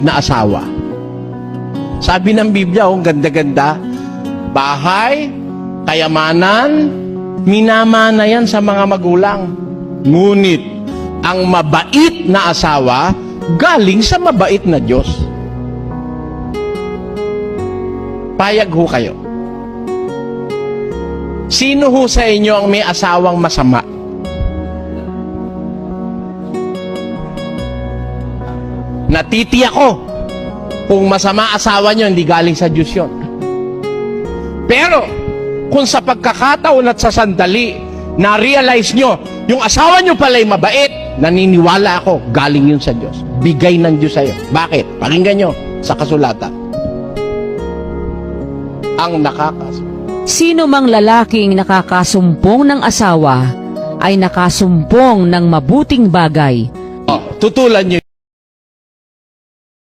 na asawa. Sabi ng Biblia, oh, ganda-ganda, bahay, kayamanan, minamana yan sa mga magulang. Ngunit, ang mabait na asawa, galing sa mabait na Diyos. Payag ho kayo. Sino ho sa inyo ang may asawang masama? Natitiyak ko, kung masama asawa nyo, hindi galing sa Diyos yun. Pero, kung sa pagkakataon at sa sandali, na-realize nyo, yung asawa nyo pala'y mabait, naniniwala ako, galing yun sa Diyos. Bigay ng Diyos sa'yo. Bakit? Pakinggan nyo sa kasulatan. Ang Sino mang lalaking nakakasumpong ng asawa ay nakasumpong ng mabuting bagay. tutulan nyo